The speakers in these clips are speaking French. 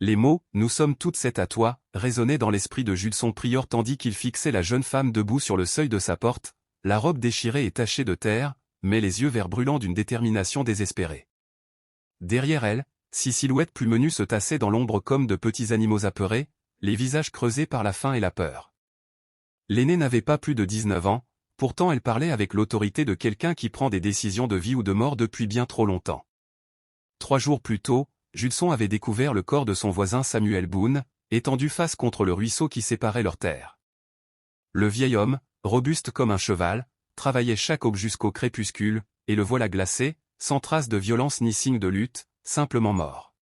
Les mots « Nous sommes toutes sept à toi » résonnaient dans l'esprit de Judson Prior tandis qu'il fixait la jeune femme debout sur le seuil de sa porte, la robe déchirée et tachée de terre, mais les yeux verts brûlants d'une détermination désespérée. Derrière elle, 6 silhouettes plus menues se tassaient dans l'ombre comme de petits animaux apeurés, les visages creusés par la faim et la peur. L'aînée n'avait pas plus de 19 ans, pourtant elle parlait avec l'autorité de quelqu'un qui prend des décisions de vie ou de mort depuis bien trop longtemps. 3 jours plus tôt, Judson avait découvert le corps de son voisin Samuel Boone, étendu face contre le ruisseau qui séparait leurs terres. Le vieil homme, robuste comme un cheval, travaillait chaque aube jusqu'au crépuscule, et le voilà glacé, sans trace de violence ni signe de lutte, simplement mort.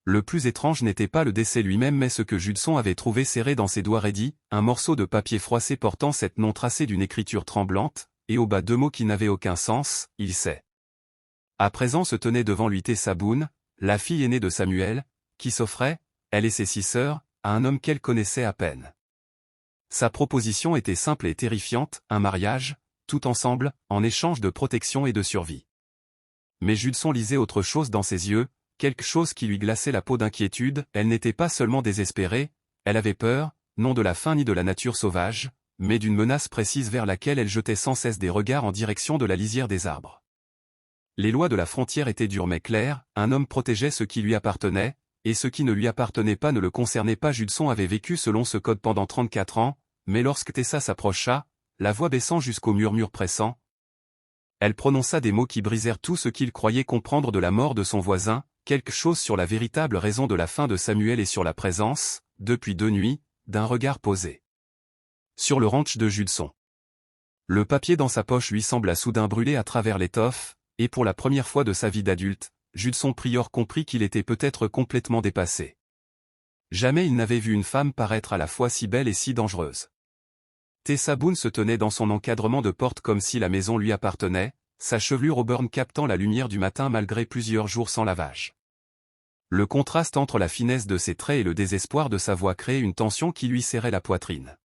Le plus étrange n'était pas le décès lui-même mais ce que Judson avait trouvé serré dans ses doigts raidis, un morceau de papier froissé portant cette nom tracée d'une écriture tremblante, et au bas 2 mots qui n'avaient aucun sens, il sait. À présent se tenait devant lui Tessa Boone, la fille aînée de Samuel, qui s'offrait, elle et ses 6 sœurs, à un homme qu'elle connaissait à peine. Sa proposition était simple et terrifiante, un mariage, tout ensemble, en échange de protection et de survie. Mais Judson lisait autre chose dans ses yeux, quelque chose qui lui glaçait la peau d'inquiétude, elle n'était pas seulement désespérée, elle avait peur, non de la faim ni de la nature sauvage, mais d'une menace précise vers laquelle elle jetait sans cesse des regards en direction de la lisière des arbres. Les lois de la frontière étaient dures mais claires, un homme protégeait ce qui lui appartenait, et ce qui ne lui appartenait pas ne le concernait pas. Judson avait vécu selon ce code pendant 34 ans, mais lorsque Tessa s'approcha, la voix baissant jusqu'au murmure pressant, elle prononça des mots qui brisèrent tout ce qu'il croyait comprendre de la mort de son voisin, quelque chose sur la véritable raison de la fin de Samuel et sur la présence, depuis 2 nuits, d'un regard posé sur le ranch de Judson. Le papier dans sa poche lui sembla soudain brûler à travers l'étoffe, et pour la première fois de sa vie d'adulte, Judson Prior comprit qu'il était peut-être complètement dépassé. Jamais il n'avait vu une femme paraître à la fois si belle et si dangereuse. Tessa Boone se tenait dans son encadrement de porte comme si la maison lui appartenait, sa chevelure auburn captant la lumière du matin malgré plusieurs jours sans lavage. Le contraste entre la finesse de ses traits et le désespoir de sa voix créait une tension qui lui serrait la poitrine.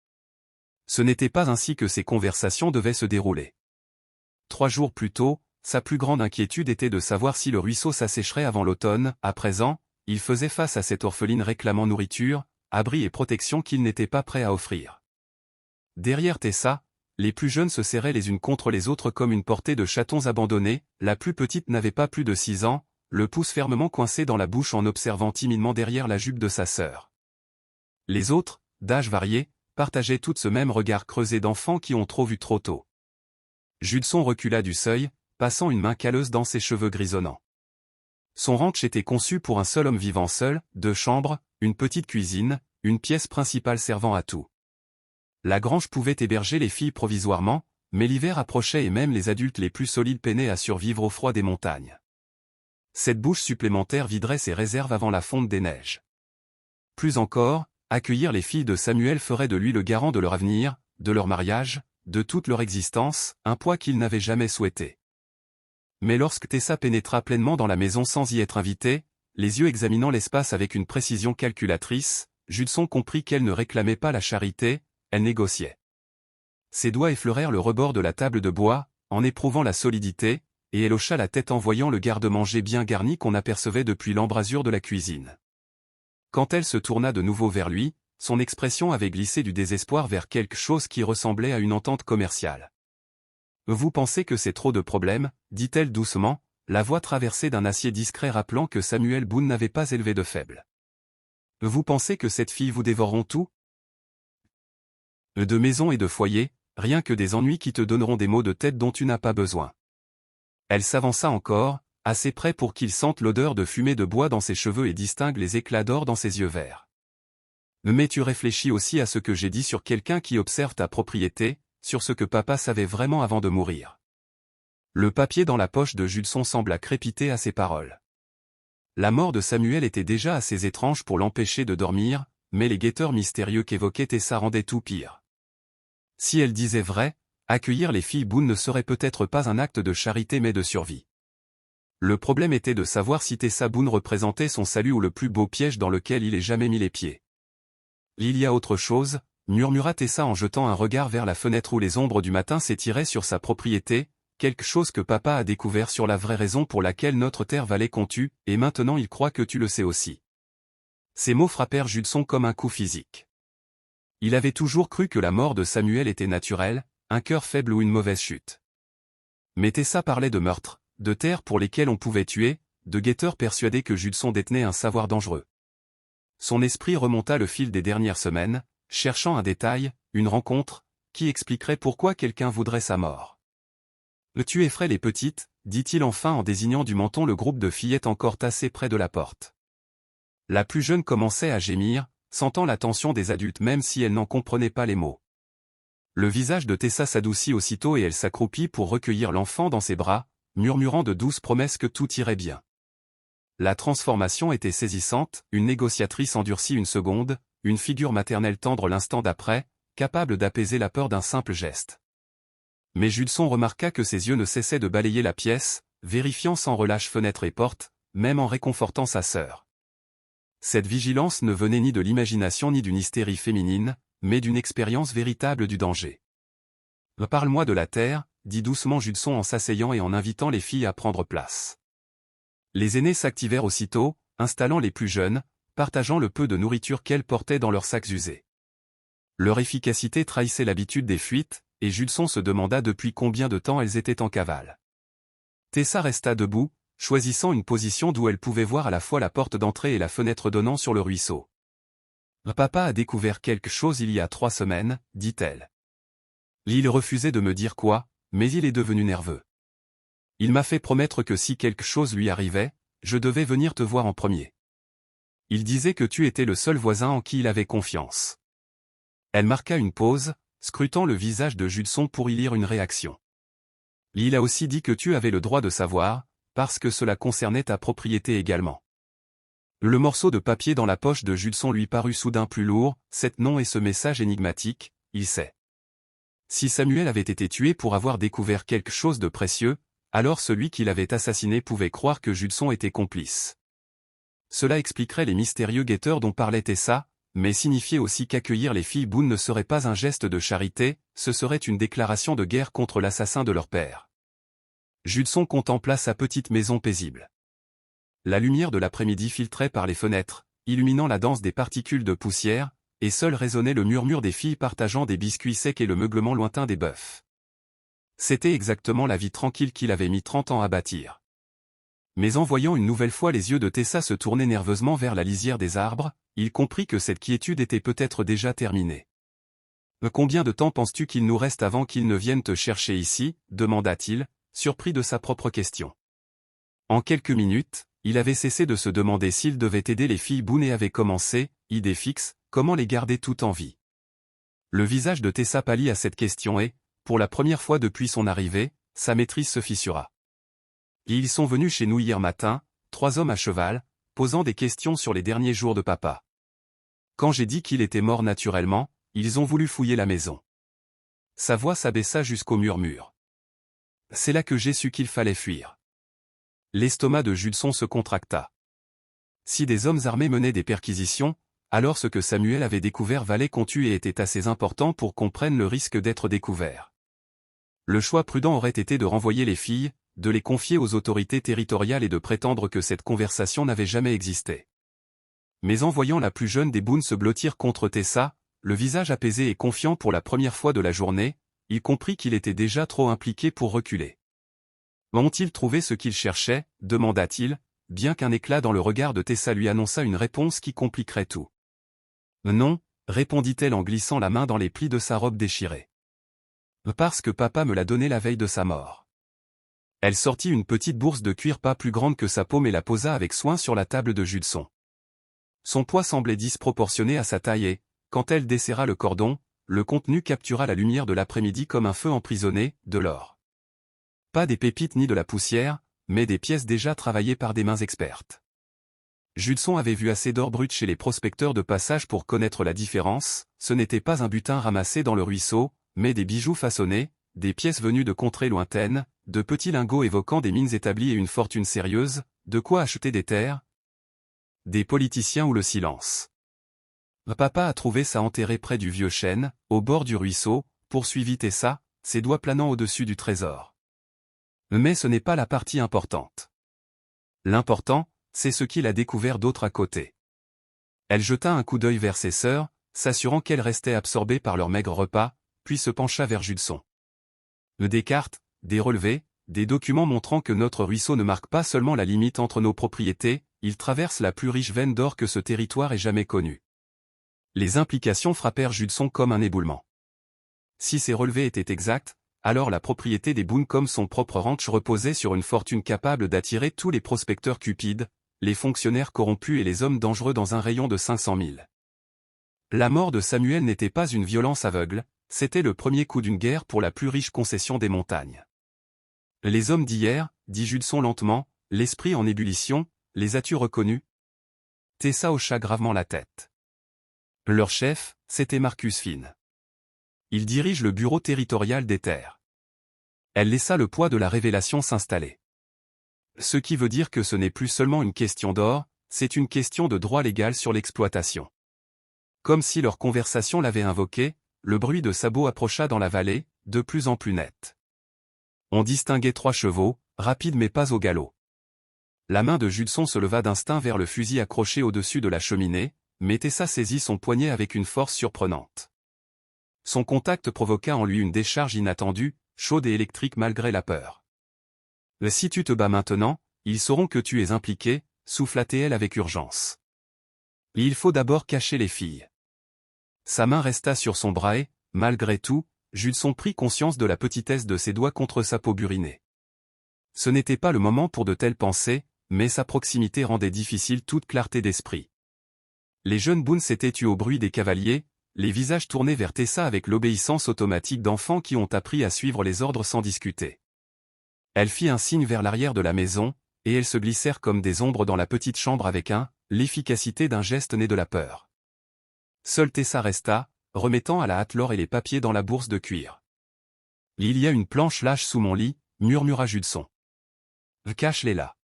Ce n'était pas ainsi que ces conversations devaient se dérouler. 3 jours plus tôt, sa plus grande inquiétude était de savoir si le ruisseau s'assécherait avant l'automne. À présent, il faisait face à cette orpheline réclamant nourriture, abri et protection qu'il n'était pas prêt à offrir. Derrière Tessa, les plus jeunes se serraient les unes contre les autres comme une portée de chatons abandonnés, la plus petite n'avait pas plus de 6 ans, le pouce fermement coincé dans la bouche en observant timidement derrière la jupe de sa sœur. Les autres, d'âge varié, partageaient toutes ce même regard creusé d'enfants qui ont trop vu trop tôt. Judson recula du seuil, passant une main calleuse dans ses cheveux grisonnants. Son ranch était conçu pour un seul homme vivant seul, 2 chambres, une petite cuisine, une pièce principale servant à tout. La grange pouvait héberger les filles provisoirement, mais l'hiver approchait et même les adultes les plus solides peinaient à survivre au froid des montagnes. Cette bouche supplémentaire viderait ses réserves avant la fonte des neiges. Plus encore, accueillir les filles de Samuel ferait de lui le garant de leur avenir, de leur mariage, de toute leur existence, un poids qu'il n'avait jamais souhaité. Mais lorsque Tessa pénétra pleinement dans la maison sans y être invitée, les yeux examinant l'espace avec une précision calculatrice, Judson comprit qu'elle ne réclamait pas la charité, elle négociait. Ses doigts effleurèrent le rebord de la table de bois, en éprouvant la solidité, et elle hocha la tête en voyant le garde-manger bien garni qu'on apercevait depuis l'embrasure de la cuisine. Quand elle se tourna de nouveau vers lui, son expression avait glissé du désespoir vers quelque chose qui ressemblait à une entente commerciale. « Vous pensez que c'est trop de problèmes ?» dit-elle doucement, la voix traversée d'un acier discret rappelant que Samuel Boone n'avait pas élevé de faible. « Vous pensez que cette fille vous dévoreront tout ? De maison et de foyer, rien que des ennuis qui te donneront des maux de tête dont tu n'as pas besoin. » Elle s'avança encore, assez près pour qu'il sente l'odeur de fumée de bois dans ses cheveux et distingue les éclats d'or dans ses yeux verts. « Mais tu réfléchis aussi à ce que j'ai dit sur quelqu'un qui observe ta propriété, sur ce que papa savait vraiment avant de mourir. » Le papier dans la poche de Judson sembla crépiter à ses paroles. La mort de Samuel était déjà assez étrange pour l'empêcher de dormir, mais les guetteurs mystérieux qu'évoquait Tessa rendaient tout pire. Si elle disait vrai, accueillir les filles Boone ne serait peut-être pas un acte de charité mais de survie. Le problème était de savoir si Tessa Boone représentait son salut ou le plus beau piège dans lequel il ait jamais mis les pieds. « Il y a autre chose », murmura Tessa en jetant un regard vers la fenêtre où les ombres du matin s'étiraient sur sa propriété, quelque chose que papa a découvert sur la vraie raison pour laquelle notre terre valait qu'on tue, et maintenant il croit que tu le sais aussi. Ces mots frappèrent Judson comme un coup physique. Il avait toujours cru que la mort de Samuel était naturelle, un cœur faible ou une mauvaise chute. Mais Tessa parlait de meurtres, de terres pour lesquelles on pouvait tuer, de guetteurs persuadés que Judson détenait un savoir dangereux. Son esprit remonta le fil des dernières semaines, cherchant un détail, une rencontre, qui expliquerait pourquoi quelqu'un voudrait sa mort. « Tu effraies les petites », dit-il enfin en désignant du menton le groupe de fillettes encore tassées près de la porte. La plus jeune commençait à gémir, sentant la tension des adultes même si elle n'en comprenait pas les mots. Le visage de Tessa s'adoucit aussitôt et elle s'accroupit pour recueillir l'enfant dans ses bras, murmurant de douces promesses que tout irait bien. La transformation était saisissante, une négociatrice endurcie une seconde, une figure maternelle tendre l'instant d'après, capable d'apaiser la peur d'un simple geste. Mais Judson remarqua que ses yeux ne cessaient de balayer la pièce, vérifiant sans relâche fenêtres et portes, même en réconfortant sa sœur. Cette vigilance ne venait ni de l'imagination ni d'une hystérie féminine, mais d'une expérience véritable du danger. « Parle-moi de la terre », dit doucement Judson en s'asseyant et en invitant les filles à prendre place. Les aînés s'activèrent aussitôt, installant les plus jeunes, partageant le peu de nourriture qu'elles portaient dans leurs sacs usés. Leur efficacité trahissait l'habitude des fuites, et Judson se demanda depuis combien de temps elles étaient en cavale. Tessa resta debout, choisissant une position d'où elle pouvait voir à la fois la porte d'entrée et la fenêtre donnant sur le ruisseau. « Papa a découvert quelque chose il y a 3 semaines, dit-elle. Il refusait de me dire quoi, mais il est devenu nerveux. Il m'a fait promettre que si quelque chose lui arrivait, je devais venir te voir en premier. Il disait que tu étais le seul voisin en qui il avait confiance. » Elle marqua une pause, scrutant le visage de Judson pour y lire une réaction. « Il a aussi dit que tu avais le droit de savoir, parce que cela concernait ta propriété également. » Le morceau de papier dans la poche de Judson lui parut soudain plus lourd, cette nom et ce message énigmatique, il sait. Si Samuel avait été tué pour avoir découvert quelque chose de précieux, alors celui qui l'avait assassiné pouvait croire que Judson était complice. Cela expliquerait les mystérieux guetteurs dont parlait Tessa, mais signifiait aussi qu'accueillir les filles Boone ne serait pas un geste de charité, ce serait une déclaration de guerre contre l'assassin de leur père. Judson contempla sa petite maison paisible. La lumière de l'après-midi filtrait par les fenêtres, illuminant la danse des particules de poussière, et seul résonnait le murmure des filles partageant des biscuits secs et le meuglement lointain des bœufs. C'était exactement la vie tranquille qu'il avait mis 30 ans à bâtir. Mais en voyant une nouvelle fois les yeux de Tessa se tourner nerveusement vers la lisière des arbres, il comprit que cette quiétude était peut-être déjà terminée. « Combien de temps penses-tu qu'il nous reste avant qu'ils ne viennent te chercher ici » demanda-t-il, surpris de sa propre question. En quelques minutes, il avait cessé de se demander s'il devait aider les filles Boone et avait commencé, idée fixe, comment les garder toutes en vie. Le visage de Tessa pâlit à cette question et, pour la première fois depuis son arrivée, sa maîtrise se fissura. Et ils sont venus chez nous hier matin, 3 hommes à cheval, posant des questions sur les derniers jours de papa. Quand j'ai dit qu'il était mort naturellement, ils ont voulu fouiller la maison. Sa voix s'abaissa jusqu'au murmure. C'est là que j'ai su qu'il fallait fuir. L'estomac de Judson se contracta. Si des hommes armés menaient des perquisitions, alors ce que Samuel avait découvert valait qu'on tue et était assez important pour qu'on prenne le risque d'être découvert. Le choix prudent aurait été de renvoyer les filles, de les confier aux autorités territoriales et de prétendre que cette conversation n'avait jamais existé. Mais en voyant la plus jeune des Boone se blottir contre Tessa, le visage apaisé et confiant pour la première fois de la journée, il comprit qu'il était déjà trop impliqué pour reculer. Ont-ils trouvé ce qu'ils cherchaient, demanda-t-il, bien qu'un éclat dans le regard de Tessa lui annonça une réponse qui compliquerait tout. Non, répondit-elle en glissant la main dans les plis de sa robe déchirée. Parce que papa me l'a donné la veille de sa mort. Elle sortit une petite bourse de cuir pas plus grande que sa paume et la posa avec soin sur la table de Judson. Son poids semblait disproportionné à sa taille et, quand elle desserra le cordon, le contenu captura la lumière de l'après-midi comme un feu emprisonné, de l'or. Pas des pépites ni de la poussière, mais des pièces déjà travaillées par des mains expertes. Judson avait vu assez d'or brut chez les prospecteurs de passage pour connaître la différence, ce n'était pas un butin ramassé dans le ruisseau, mais des bijoux façonnés, des pièces venues de contrées lointaines, de petits lingots évoquant des mines établies et une fortune sérieuse, de quoi acheter des terres, des politiciens ou le silence. Papa a trouvé ça enterré près du vieux chêne, au bord du ruisseau, poursuivit Tessa, ses doigts planant au-dessus du trésor. Mais ce n'est pas la partie importante. L'important, c'est ce qu'il a découvert d'autre à côté. Elle jeta un coup d'œil vers ses sœurs, s'assurant qu'elles restaient absorbées par leur maigre repas, puis se pencha vers Judson. Des cartes, des relevés, des documents montrant que notre ruisseau ne marque pas seulement la limite entre nos propriétés, il traverse la plus riche veine d'or que ce territoire ait jamais connue. Les implications frappèrent Judson comme un éboulement. Si ces relevés étaient exacts, alors la propriété des Boone comme son propre ranch reposait sur une fortune capable d'attirer tous les prospecteurs cupides, les fonctionnaires corrompus et les hommes dangereux dans un rayon de 500 milles. La mort de Samuel n'était pas une violence aveugle, c'était le premier coup d'une guerre pour la plus riche concession des montagnes. Les hommes d'hier, dit Judson lentement, l'esprit en ébullition, les as-tu reconnus? Tessa hocha gravement la tête. Leur chef, c'était Marcus Finn. Il dirige le bureau territorial des terres. Elle laissa le poids de la révélation s'installer. Ce qui veut dire que ce n'est plus seulement une question d'or, c'est une question de droit légal sur l'exploitation. Comme si leur conversation l'avait invoqué, le bruit de sabots approcha dans la vallée, de plus en plus net. On distinguait 3 chevaux, rapides mais pas au galop. La main de Judson se leva d'instinct vers le fusil accroché au-dessus de la cheminée, mais Tessa saisit son poignet avec une force surprenante. Son contact provoqua en lui une décharge inattendue, chaude et électrique malgré la peur. « Si tu te bats maintenant, ils sauront que tu es impliqué », souffla-t-elle avec urgence. « Il faut d'abord cacher les filles. » Sa main resta sur son bras et, malgré tout, Judson prit conscience de la petitesse de ses doigts contre sa peau burinée. Ce n'était pas le moment pour de telles pensées, mais sa proximité rendait difficile toute clarté d'esprit. Les jeunes Boone s'étaient tus au bruit des cavaliers, les visages tournés vers Tessa avec l'obéissance automatique d'enfants qui ont appris à suivre les ordres sans discuter. Elle fit un signe vers l'arrière de la maison, et elles se glissèrent comme des ombres dans la petite chambre avec l'efficacité d'un geste né de la peur. Seule Tessa resta, remettant à la hâte l'or et les papiers dans la bourse de cuir. « Il y a une planche lâche sous mon lit, » murmura Judson. « Cache-les là. »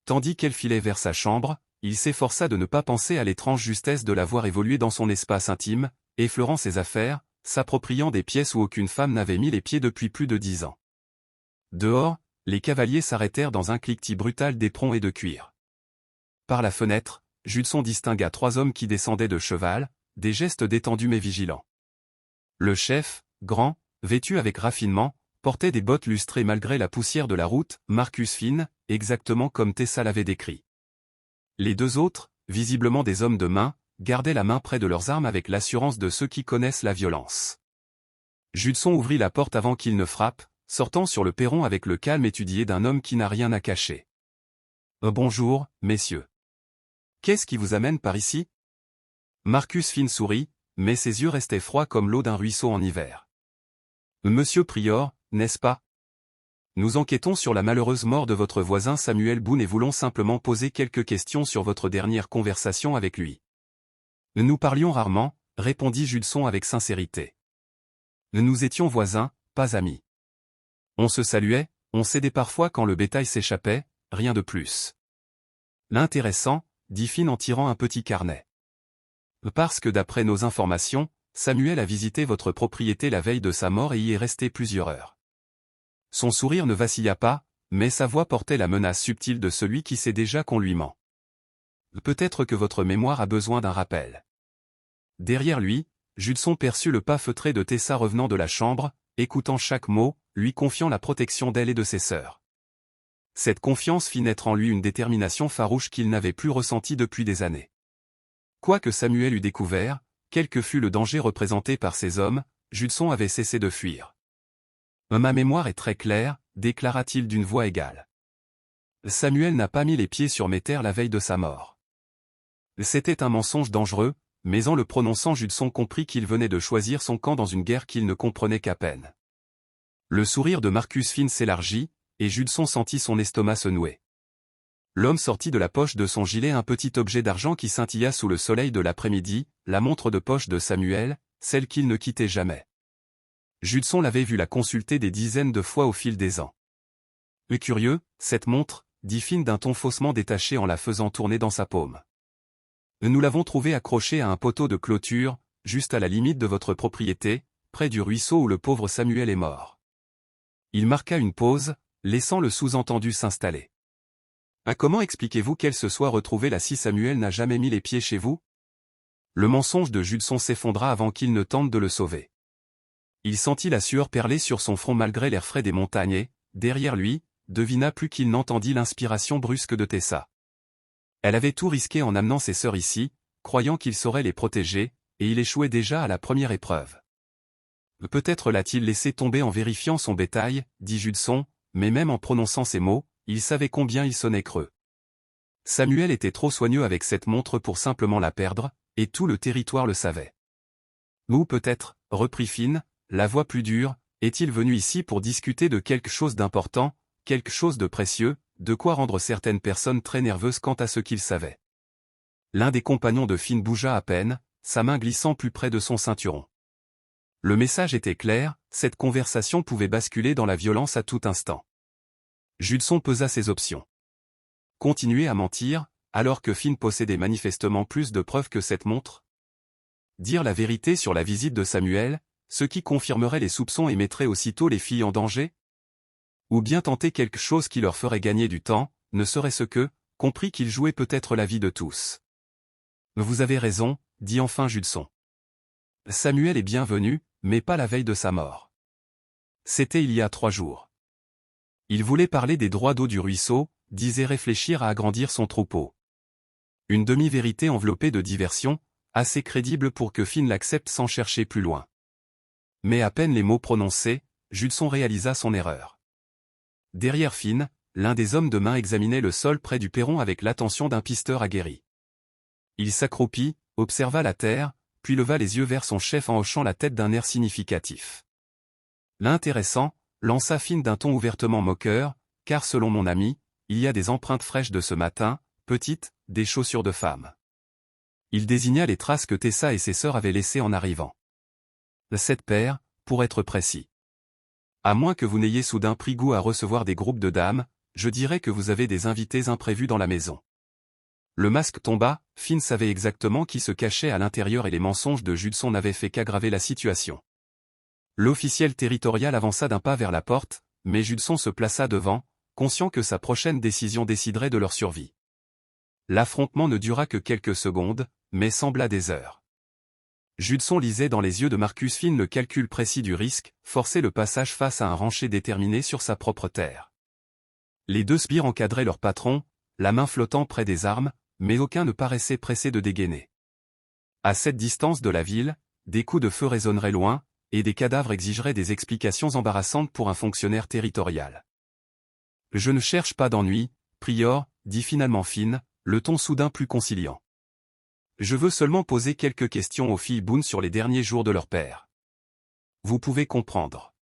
Tandis qu'elle filait vers sa chambre, il s'efforça de ne pas penser à l'étrange justesse de la voir évoluer dans son espace intime, effleurant ses affaires, s'appropriant des pièces où aucune femme n'avait mis les pieds depuis plus de 10 ans. Dehors, les cavaliers s'arrêtèrent dans un cliquetis brutal d'éperons et de cuir. Par la fenêtre, Judson distingua 3 hommes qui descendaient de cheval, des gestes détendus mais vigilants. Le chef, grand, vêtu avec raffinement, portait des bottes lustrées malgré la poussière de la route, Marcus Finn, exactement comme Tessa l'avait décrit. Les 2 autres, visiblement des hommes de main, gardaient la main près de leurs armes avec l'assurance de ceux qui connaissent la violence. Judson ouvrit la porte avant qu'il ne frappe, sortant sur le perron avec le calme étudié d'un homme qui n'a rien à cacher. « Bonjour, messieurs. Qu'est-ce qui vous amène par ici ?» Marcus Finn sourit, mais ses yeux restaient froids comme l'eau d'un ruisseau en hiver. « Monsieur Prior, n'est-ce pas? Nous enquêtons sur la malheureuse mort de votre voisin Samuel Boone et voulons simplement poser quelques questions sur votre dernière conversation avec lui. » Nous parlions rarement, répondit Judson avec sincérité. Nous étions voisins, pas amis. On se saluait, on s'aidait parfois quand le bétail s'échappait, rien de plus. L'intéressant, dit Finn en tirant un petit carnet. Parce que d'après nos informations, Samuel a visité votre propriété la veille de sa mort et y est resté plusieurs heures. Son sourire ne vacilla pas, mais sa voix portait la menace subtile de celui qui sait déjà qu'on lui ment. Peut-être que votre mémoire a besoin d'un rappel. Derrière lui, Judson perçut le pas feutré de Tessa revenant de la chambre, écoutant chaque mot, lui confiant la protection d'elle et de ses sœurs. Cette confiance fit naître en lui une détermination farouche qu'il n'avait plus ressentie depuis des années. Quoi que Samuel eût découvert, quel que fût le danger représenté par ces hommes, Judson avait cessé de fuir. « Ma mémoire est très claire, déclara-t-il d'une voix égale. Samuel n'a pas mis les pieds sur mes terres la veille de sa mort. C'était un mensonge dangereux, mais en le prononçant Judson comprit qu'il venait de choisir son camp dans une guerre qu'il ne comprenait qu'à peine. Le sourire de Marcus Finn s'élargit, et Judson sentit son estomac se nouer. L'homme sortit de la poche de son gilet un petit objet d'argent qui scintilla sous le soleil de l'après-midi, la montre de poche de Samuel, celle qu'il ne quittait jamais. Judson l'avait vu la consulter des dizaines de fois au fil des ans. « Curieux, cette montre » dit Finn d'un ton faussement détaché en la faisant tourner dans sa paume. « Nous l'avons trouvée accrochée à un poteau de clôture, juste à la limite de votre propriété, près du ruisseau où le pauvre Samuel est mort. » Il marqua une pause, laissant le sous-entendu s'installer. « Comment expliquez-vous qu'elle se soit retrouvée là si Samuel n'a jamais mis les pieds chez vous ? Le mensonge de Judson s'effondra avant qu'il ne tente de le sauver. Il sentit la sueur perler sur son front malgré l'air frais des montagnes et, derrière lui, devina plus qu'il n'entendit l'inspiration brusque de Tessa. Elle avait tout risqué en amenant ses sœurs ici, croyant qu'il saurait les protéger, et il échouait déjà à la première épreuve. Peut-être l'a-t-il laissé tomber en vérifiant son bétail, dit Judson, mais même en prononçant ces mots, il savait combien il sonnait creux. Samuel était trop soigneux avec cette montre pour simplement la perdre, et tout le territoire le savait. Ou peut-être, reprit Finn, la voix plus dure, est-il venu ici pour discuter de quelque chose d'important, quelque chose de précieux, de quoi rendre certaines personnes très nerveuses quant à ce qu'il savait. L'un des compagnons de Finn bougea à peine, sa main glissant plus près de son ceinturon. Le message était clair, cette conversation pouvait basculer dans la violence à tout instant. Judson pesa ses options. Continuer à mentir, alors que Finn possédait manifestement plus de preuves que cette montre? Dire la vérité sur la visite de Samuel, ce qui confirmerait les soupçons et mettrait aussitôt les filles en danger? Ou bien tenter quelque chose qui leur ferait gagner du temps, ne serait-ce que, compris qu'il jouait peut-être la vie de tous. Vous avez raison, dit enfin Judson. Samuel est bienvenu, mais pas la veille de sa mort. C'était il y a 3 jours. Il voulait parler des droits d'eau du ruisseau, disait réfléchir à agrandir son troupeau. Une demi-vérité enveloppée de diversion, assez crédible pour que Finn l'accepte sans chercher plus loin. Mais à peine les mots prononcés, Judson réalisa son erreur. Derrière Finn, l'un des hommes de main examinait le sol près du perron avec l'attention d'un pisteur aguerri. Il s'accroupit, observa la terre, puis leva les yeux vers son chef en hochant la tête d'un air significatif. L'intéressant, lança Finn d'un ton ouvertement moqueur, car selon mon ami, il y a des empreintes fraîches de ce matin, petites, des chaussures de femme. Il désigna les traces que Tessa et ses sœurs avaient laissées en arrivant. 7 paires, pour être précis. À moins que vous n'ayez soudain pris goût à recevoir des groupes de dames, je dirais que vous avez des invités imprévus dans la maison. Le masque tomba, Finn savait exactement qui se cachait à l'intérieur et les mensonges de Judson n'avaient fait qu'aggraver la situation. L'officiel territorial avança d'un pas vers la porte, mais Judson se plaça devant, conscient que sa prochaine décision déciderait de leur survie. L'affrontement ne dura que quelques secondes, mais sembla des heures. Judson lisait dans les yeux de Marcus Finn le calcul précis du risque, forcer le passage face à un rancher déterminé sur sa propre terre. Les 2 sbires encadraient leur patron, la main flottant près des armes, mais aucun ne paraissait pressé de dégainer. À cette distance de la ville, des coups de feu résonneraient loin, et des cadavres exigeraient des explications embarrassantes pour un fonctionnaire territorial. « Je ne cherche pas d'ennui, Prior, dit finalement Finn, le ton soudain plus conciliant. Je veux seulement poser quelques questions aux filles Boone sur les derniers jours de leur père. Vous pouvez comprendre.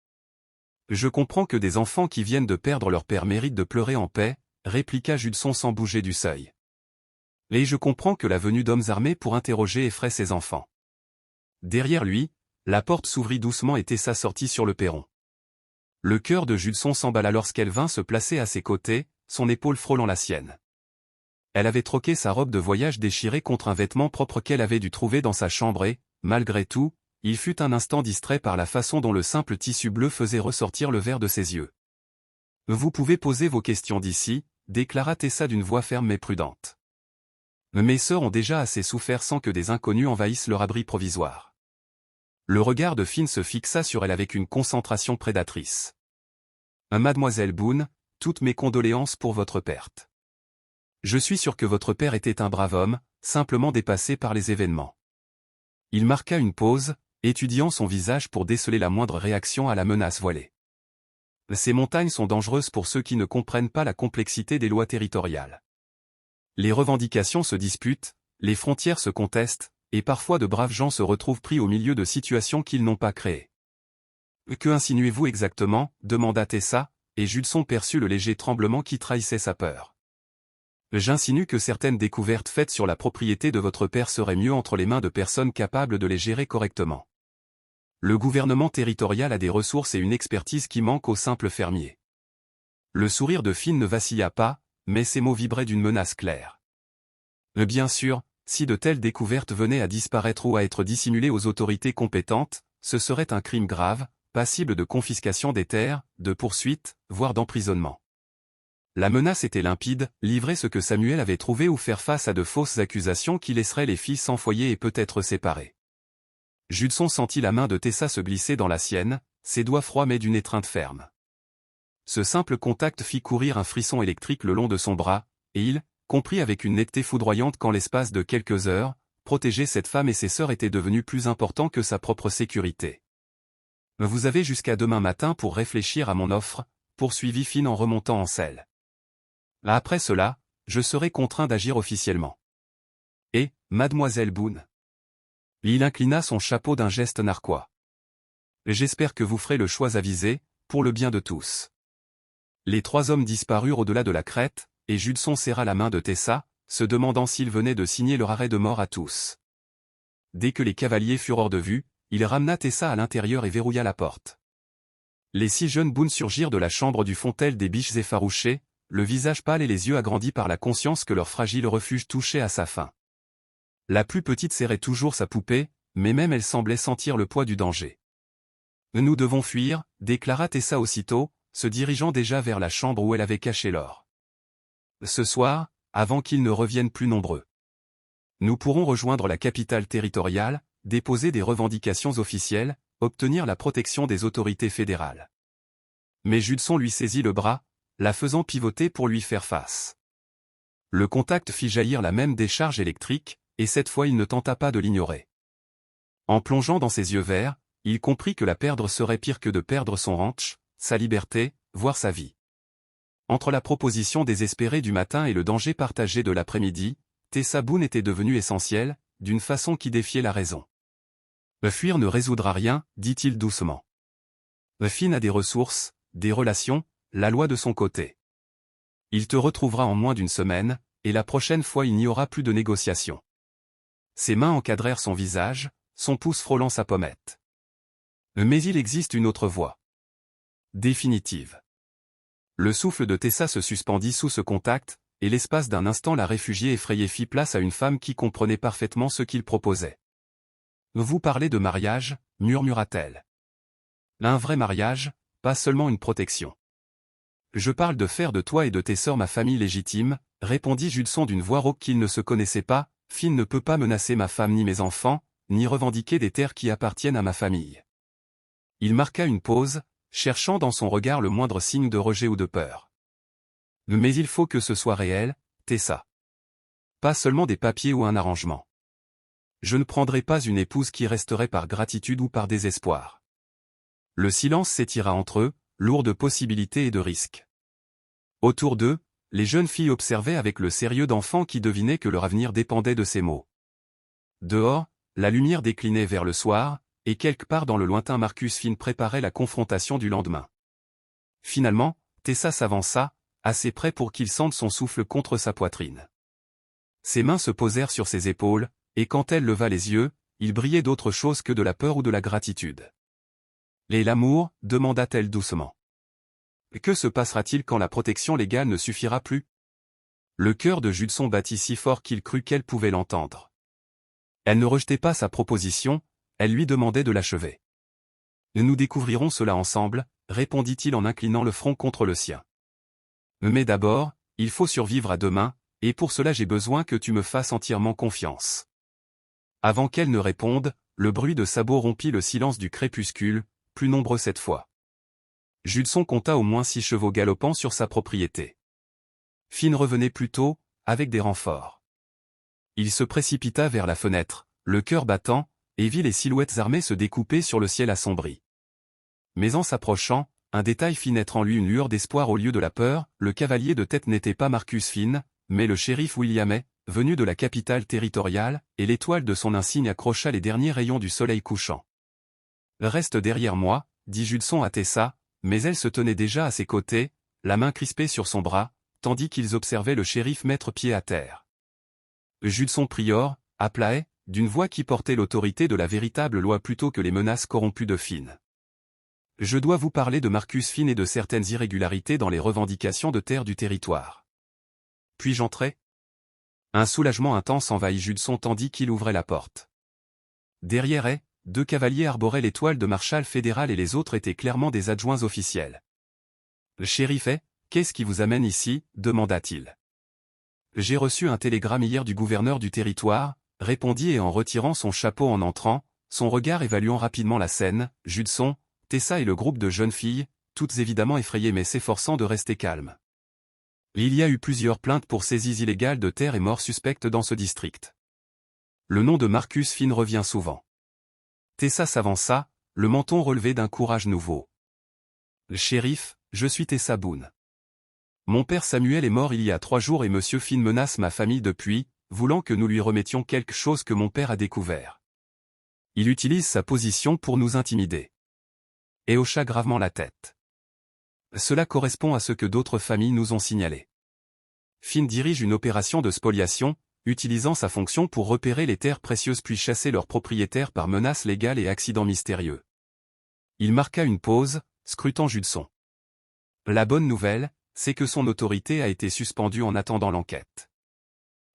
Je comprends que des enfants qui viennent de perdre leur père méritent de pleurer en paix, répliqua Judson sans bouger du seuil. Et je comprends que la venue d'hommes armés pour interroger effraie ses enfants. Derrière lui, la porte s'ouvrit doucement et Tessa sortit sur le perron. Le cœur de Judson s'emballa lorsqu'elle vint se placer à ses côtés, son épaule frôlant la sienne. Elle avait troqué sa robe de voyage déchirée contre un vêtement propre qu'elle avait dû trouver dans sa chambre et, malgré tout, il fut un instant distrait par la façon dont le simple tissu bleu faisait ressortir le vert de ses yeux. « Vous pouvez poser vos questions d'ici, » déclara Tessa d'une voix ferme mais prudente. « Mes sœurs ont déjà assez souffert sans que des inconnus envahissent leur abri provisoire. » Le regard de Finn se fixa sur elle avec une concentration prédatrice. « Mademoiselle Boone, toutes mes condoléances pour votre perte. Je suis sûr que votre père était un brave homme, simplement dépassé par les événements. » Il marqua une pause, étudiant son visage pour déceler la moindre réaction à la menace voilée. Ces montagnes sont dangereuses pour ceux qui ne comprennent pas la complexité des lois territoriales. Les revendications se disputent, les frontières se contestent, et parfois de braves gens se retrouvent pris au milieu de situations qu'ils n'ont pas créées. « Que insinuez-vous exactement » demanda Tessa, et Judson perçut le léger tremblement qui trahissait sa peur. « J'insinue que certaines découvertes faites sur la propriété de votre père seraient mieux entre les mains de personnes capables de les gérer correctement. Le gouvernement territorial a des ressources et une expertise qui manquent aux simples fermiers. » Le sourire de Finn ne vacilla pas, mais ses mots vibraient d'une menace claire. « Bien sûr, si de telles découvertes venaient à disparaître ou à être dissimulées aux autorités compétentes, ce serait un crime grave, passible de confiscation des terres, de poursuites, voire d'emprisonnement. La menace était limpide, livrer ce que Samuel avait trouvé ou faire face à de fausses accusations qui laisseraient les filles sans foyer et peut-être séparées. Judson sentit la main de Tessa se glisser dans la sienne, ses doigts froids mais d'une étreinte ferme. Ce simple contact fit courir un frisson électrique le long de son bras, et il comprit avec une netteté foudroyante qu'en l'espace de quelques heures, protéger cette femme et ses sœurs était devenu plus important que sa propre sécurité. « Vous avez jusqu'à demain matin pour réfléchir à mon offre, poursuivit Finn en remontant en selle. Après cela, je serai contraint d'agir officiellement. Et, mademoiselle Boone. Il inclina son chapeau d'un geste narquois. J'espère que vous ferez le choix avisé, pour le bien de tous. Les trois hommes disparurent au-delà de la crête, et Judson serra la main de Tessa, se demandant s'il venait de signer leur arrêt de mort à tous. Dès que les cavaliers furent hors de vue, il ramena Tessa à l'intérieur et verrouilla la porte. Les 6 jeunes Boone surgirent de la chambre du fontel des biches effarouchées, le visage pâle et les yeux agrandis par la conscience que leur fragile refuge touchait à sa fin. La plus petite serrait toujours sa poupée, mais même elle semblait sentir le poids du danger. « Nous devons fuir », déclara Tessa aussitôt, se dirigeant déjà vers la chambre où elle avait caché l'or. « Ce soir, avant qu'ils ne reviennent plus nombreux. Nous pourrons rejoindre la capitale territoriale, déposer des revendications officielles, obtenir la protection des autorités fédérales. » Mais Judson lui saisit le bras, la faisant pivoter pour lui faire face. Le contact fit jaillir la même décharge électrique, et cette fois il ne tenta pas de l'ignorer. En plongeant dans ses yeux verts, il comprit que la perdre serait pire que de perdre son ranch, sa liberté, voire sa vie. Entre la proposition désespérée du matin et le danger partagé de l'après-midi, Tessa Boone était devenue essentielle, d'une façon qui défiait la raison. « Fuir ne résoudra rien, dit-il doucement. Finn a des ressources, des relations, la loi de son côté. Il te retrouvera en moins d'une semaine, et la prochaine fois il n'y aura plus de négociation. » Ses mains encadrèrent son visage, son pouce frôlant sa pommette. Mais il existe une autre voie. Définitive. Le souffle de Tessa se suspendit sous ce contact, et l'espace d'un instant la réfugiée effrayée fit place à une femme qui comprenait parfaitement ce qu'il proposait. « Vous parlez de mariage » murmura-t-elle. « Un vrai mariage, pas seulement une protection. »« Je parle de faire de toi et de tes sœurs ma famille légitime » répondit Judson d'une voix rauque qu'il ne se connaissait pas. « Finn ne peut pas menacer ma femme ni mes enfants, ni revendiquer des terres qui appartiennent à ma famille. » Il marqua une pause, cherchant dans son regard le moindre signe de rejet ou de peur. « Mais il faut que ce soit réel, Tessa. Pas seulement des papiers ou un arrangement. Je ne prendrai pas une épouse qui resterait par gratitude ou par désespoir. » Le silence s'étira entre eux, lourd de possibilités et de risques. Autour d'eux, les jeunes filles observaient avec le sérieux d'enfants qui devinaient que leur avenir dépendait de ces mots. Dehors, la lumière déclinait vers le soir, et quelque part dans le lointain Marcus Finn préparait la confrontation du lendemain. Finalement, Tessa s'avança, assez près pour qu'il sente son souffle contre sa poitrine. Ses mains se posèrent sur ses épaules, et quand elle leva les yeux, ils brillaient d'autre chose que de la peur ou de la gratitude. « Et l'amour » demanda-t-elle doucement. « Que se passera-t-il quand la protection légale ne suffira plus ?» Le cœur de Judson battit si fort qu'il crut qu'elle pouvait l'entendre. Elle ne rejetait pas sa proposition, elle lui demandait de l'achever. « Nous découvrirons cela ensemble » répondit-il en inclinant le front contre le sien. « Mais d'abord, il faut survivre à demain, et pour cela j'ai besoin que tu me fasses entièrement confiance. » Avant qu'elle ne réponde, le bruit de sabots rompit le silence du crépuscule, plus nombreux cette fois. Judson compta au moins 6 chevaux galopant sur sa propriété. Finn revenait plus tôt, avec des renforts. Il se précipita vers la fenêtre, le cœur battant, et vit les silhouettes armées se découper sur le ciel assombri. Mais en s'approchant, un détail fit naître en lui une lueur d'espoir au lieu de la peur. Le cavalier de tête n'était pas Marcus Finn, mais le shérif Williamet, venu de la capitale territoriale, et l'étoile de son insigne accrocha les derniers rayons du soleil couchant. « Reste derrière moi » dit Judson à Tessa, mais elle se tenait déjà à ses côtés, la main crispée sur son bras, tandis qu'ils observaient le shérif mettre pied à terre. Judson Prior, appelait, d'une voix qui portait l'autorité de la véritable loi plutôt que les menaces corrompues de Finn. « Je dois vous parler de Marcus Finn et de certaines irrégularités dans les revendications de terre du territoire. Puis-je entrer ?» Un soulagement intense envahit Judson tandis qu'il ouvrait la porte. Derrière elle, 2 cavaliers arboraient l'étoile de marshal fédéral et les autres étaient clairement des adjoints officiels. « Le shérif est » Qu'est-ce qui vous amène ici, demanda-t-il. J'ai reçu un télégramme hier du gouverneur du territoire, répondit et en retirant son chapeau en entrant, son regard évaluant rapidement la scène, Judson, Tessa et le groupe de jeunes filles, toutes évidemment effrayées mais s'efforçant de rester calmes. Il y a eu plusieurs plaintes pour saisies illégales de terre et morts suspectes dans ce district. Le nom de Marcus Finn revient souvent. Tessa s'avança, le menton relevé d'un courage nouveau. Le shérif, je suis Tessa Boone. Mon père Samuel est mort il y a 3 jours et monsieur Finn menace ma famille depuis, voulant que nous lui remettions quelque chose que mon père a découvert. Il utilise sa position pour nous intimider. Et hocha gravement la tête. Cela correspond à ce que d'autres familles nous ont signalé. Finn dirige une opération de spoliation, utilisant sa fonction pour repérer les terres précieuses puis chasser leurs propriétaires par menaces légales et accidents mystérieux. Il marqua une pause, scrutant Judson. La bonne nouvelle, c'est que son autorité a été suspendue en attendant l'enquête.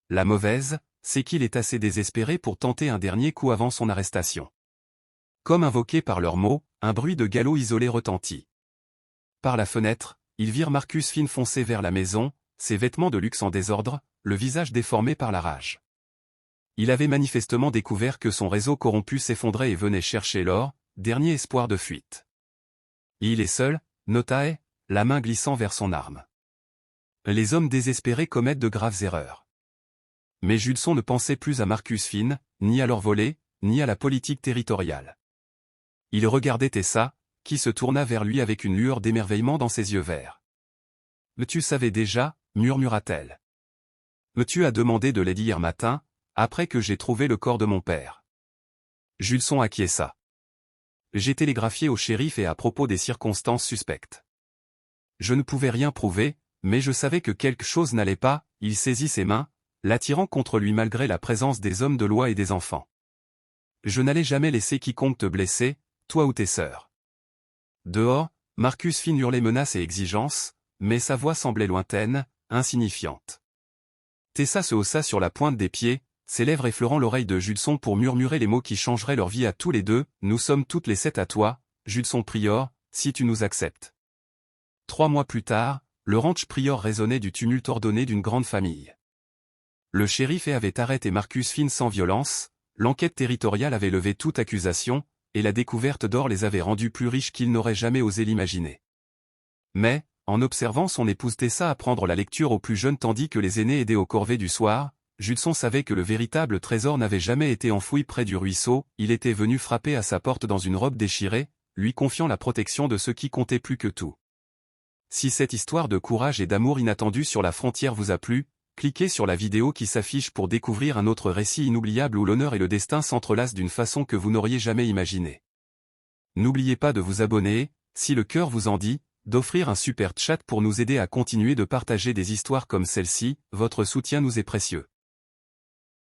La mauvaise, c'est qu'il est assez désespéré pour tenter un dernier coup avant son arrestation. Comme invoqué par leurs mots, un bruit de galop isolé retentit. Par la fenêtre, ils virent Marcus Finn foncer vers la maison, ses vêtements de luxe en désordre, le visage déformé par la rage. Il avait manifestement découvert que son réseau corrompu s'effondrait et venait chercher l'or, dernier espoir de fuite. Il est seul, nota-t-il, la main glissant vers son arme. Les hommes désespérés commettent de graves erreurs. Mais Judson ne pensait plus à Marcus Finn, ni à leur volée, ni à la politique territoriale. Il regardait Tessa, qui se tourna vers lui avec une lueur d'émerveillement dans ses yeux verts. « Tu savais déjà » murmura-t-elle. « Tu as demandé de l'aide hier matin, après que j'ai trouvé le corps de mon père. » Judson acquiesça. « J'ai télégraphié au shérif et à propos des circonstances suspectes. Je ne pouvais rien prouver, mais je savais que quelque chose n'allait pas. » Il saisit ses mains, l'attirant contre lui malgré la présence des hommes de loi et des enfants. « Je n'allais jamais laisser quiconque te blesser, toi ou tes sœurs. » Dehors, Marcus Finn hurlait menaces et exigences, mais sa voix semblait lointaine, insignifiante. Tessa se haussa sur la pointe des pieds, ses lèvres effleurant l'oreille de Judson pour murmurer les mots qui changeraient leur vie à tous les deux. « Nous sommes toutes les 7 à toi, Judson Prior, si tu nous acceptes. » 3 mois plus tard, le ranch Prior résonnait du tumulte ordonné d'une grande famille. Le shérif avait arrêté Marcus Finn sans violence, l'enquête territoriale avait levé toute accusation, et la découverte d'or les avait rendus plus riches qu'ils n'auraient jamais osé l'imaginer. Mais, en observant son épouse Tessa apprendre la lecture aux plus jeunes tandis que les aînés aidaient aux corvées du soir, Judson savait que le véritable trésor n'avait jamais été enfoui près du ruisseau. Il était venu frapper à sa porte dans une robe déchirée, lui confiant la protection de ce qui comptait plus que tout. Si cette histoire de courage et d'amour inattendu sur la frontière vous a plu, cliquez sur la vidéo qui s'affiche pour découvrir un autre récit inoubliable où l'honneur et le destin s'entrelacent d'une façon que vous n'auriez jamais imaginée. N'oubliez pas de vous abonner, si le cœur vous en dit, d'offrir un super chat pour nous aider à continuer de partager des histoires comme celle-ci. Votre soutien nous est précieux.